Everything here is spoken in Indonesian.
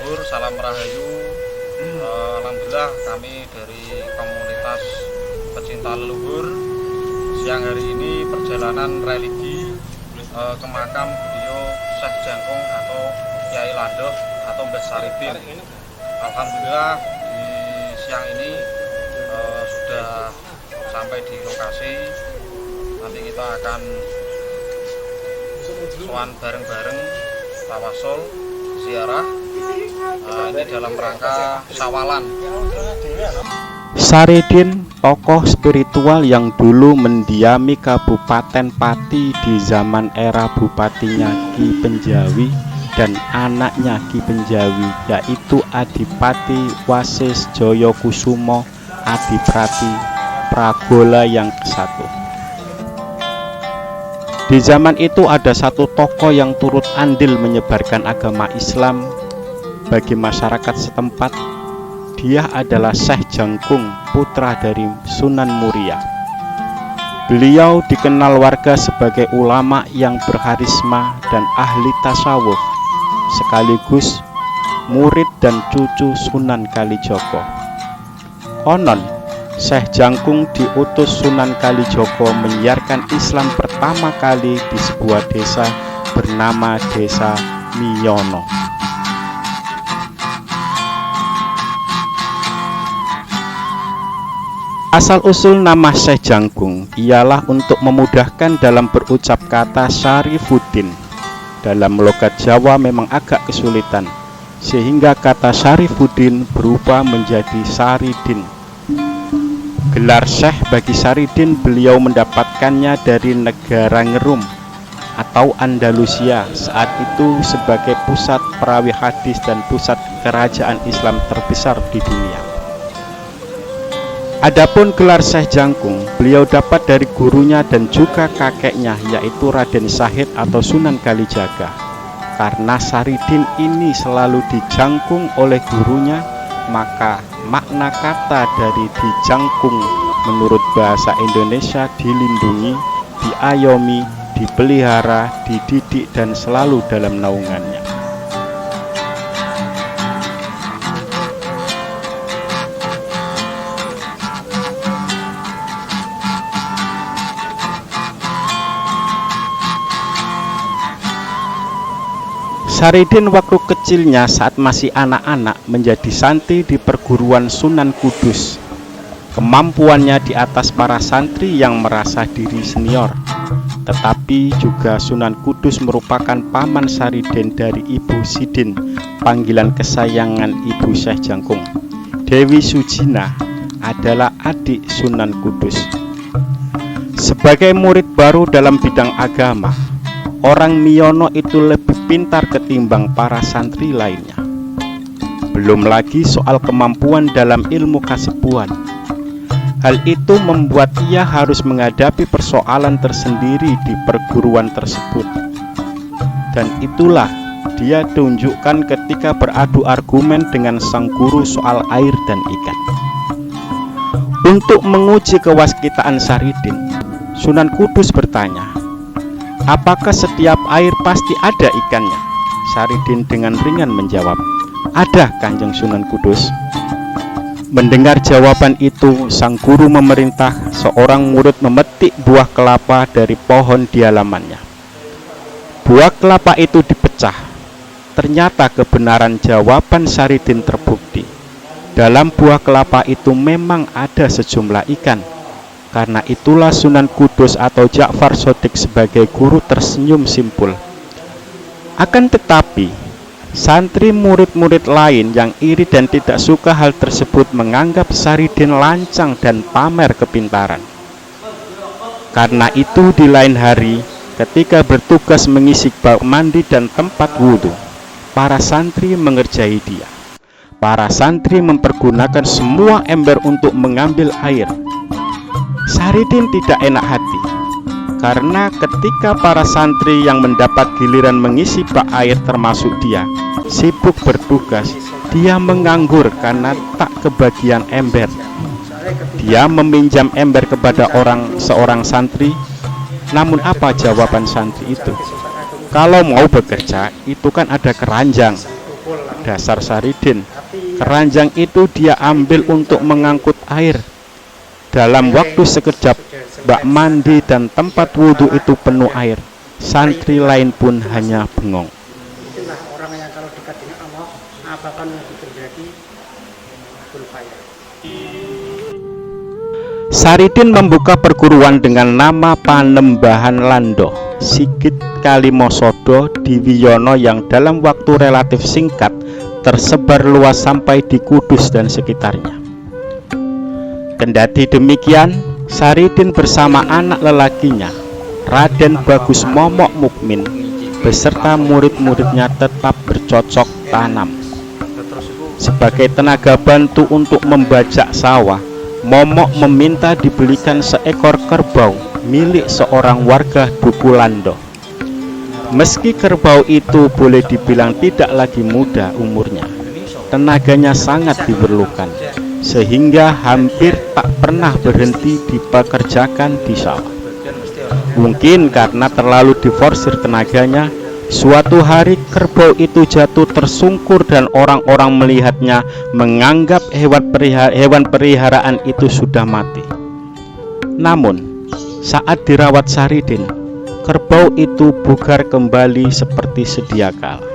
leluhur, salam rahayu. Alhamdulillah kami dari komunitas pecinta leluhur siang hari ini perjalanan religi ke makam beliau Syekh Jangkung atau Kyai Landoh atau Mbah Saridin. Alhamdulillah di siang ini sudah sampai di lokasi. Nanti kita akan sowan bareng-bareng tawasul ziarah. Ini dalam rangka Syawalan. Saridin, tokoh spiritual yang dulu mendiami Kabupaten Pati di zaman era bupatinya Ki Penjawi dan anaknya Ki Penjawi, yaitu Adipati Wasis Joyokusumo Adiprati Pragola yang ke-1. Di zaman itu ada satu tokoh yang turut andil menyebarkan agama Islam bagi masyarakat setempat. Dia adalah Syekh Jangkung, putra dari Sunan Muria. Beliau dikenal warga sebagai ulama yang berkarisma dan ahli tasawuf, sekaligus murid dan cucu Sunan Kalijogo. Konon Syekh Jangkung diutus Sunan Kalijogo menyiarkan Islam pertama kali di sebuah desa bernama Desa Miyono. Asal-usul nama Syekh Jangkung ialah untuk memudahkan dalam berucap kata Syarifuddin. Dalam logat Jawa memang agak kesulitan, sehingga kata Syarifuddin berubah menjadi Saridin. Gelar Syekh bagi Saridin beliau mendapatkannya dari negara Ngerum atau Andalusia, saat itu sebagai pusat perawi hadis dan pusat kerajaan Islam terbesar di dunia. Adapun gelar Syekh Jangkung beliau dapat dari gurunya dan juga kakeknya, yaitu Raden Syahid atau Sunan Kalijaga. Karena Saridin ini selalu dijangkung oleh gurunya, maka makna kata dari dijangkung menurut bahasa Indonesia dilindungi, diayomi, dipelihara, dididik, dan selalu dalam naungannya. Saridin waktu kecilnya saat masih anak-anak menjadi santri di perguruan Sunan Kudus. Kemampuannya di atas para santri yang merasa diri senior. Tetapi juga Sunan Kudus merupakan paman Saridin dari Ibu Sidin, panggilan kesayangan Ibu Syekh Jangkung. Dewi Sujina adalah adik Sunan Kudus. Sebagai murid baru dalam bidang agama, orang Miyono itu lebih pintar ketimbang para santri lainnya. Belum lagi soal kemampuan dalam ilmu kasepuan. Hal itu membuat ia harus menghadapi persoalan tersendiri di perguruan tersebut. Dan itulah dia tunjukkan ketika beradu argumen dengan sang guru soal air dan ikan. Untuk menguji kewaskitaan Saridin, Sunan Kudus bertanya, "Apakah setiap air pasti ada ikannya?" Saridin dengan ringan menjawab, "Ada, Kanjeng Sunan Kudus." Mendengar jawaban itu, sang guru memerintah seorang murid memetik buah kelapa dari pohon di halamannya. Buah kelapa itu dipecah. Ternyata kebenaran jawaban Saridin terbukti. Dalam buah kelapa itu memang ada sejumlah ikan. Karena itulah Sunan Kudus atau Ja'far Shodiq sebagai guru tersenyum simpul. Akan tetapi, santri murid-murid lain yang iri dan tidak suka hal tersebut menganggap Saridin lancang dan pamer kepintaran. Karena itu di lain hari, ketika bertugas mengisi bak mandi dan tempat wudhu, para santri mengerjai dia. Para santri mempergunakan semua ember untuk mengambil air. Saridin tidak enak hati, karena ketika para santri yang mendapat giliran mengisi bak air termasuk dia, sibuk bertugas, dia menganggur karena tak kebagian ember. Dia meminjam ember kepada seorang santri. Namun apa jawaban santri itu? Kalau mau bekerja, itu kan ada keranjang. Dasar Saridin, keranjang itu dia ambil untuk mengangkut air. Dalam waktu sekejap, bak mandi dan tempat wudhu itu penuh air. Santri lain pun hanya bengong. Itulah orang yang kalau dekat dengan Allah, apapun yang terjadi, berupaya. Saridin membuka perguruan dengan nama Panembahan Lando Sigit Kalimosodo Diwiyono yang dalam waktu relatif singkat tersebar luas sampai di Kudus dan sekitarnya. Kendati demikian, Saridin bersama anak lelakinya, Raden Bagus Momok Mukmin, beserta murid-muridnya tetap bercocok tanam. Sebagai tenaga bantu untuk membajak sawah, Momok meminta dibelikan seekor kerbau milik seorang warga Duku Lando. Meski kerbau itu boleh dibilang tidak lagi muda umurnya, tenaganya sangat diperlukan, sehingga hampir tak pernah berhenti dipekerjakan di sawah. Mungkin karena terlalu diforsir tenaganya, suatu hari kerbau itu jatuh tersungkur dan orang-orang melihatnya menganggap hewan peliharaan itu sudah mati. Namun, saat dirawat Saridin, kerbau itu bugar kembali seperti sedia kala.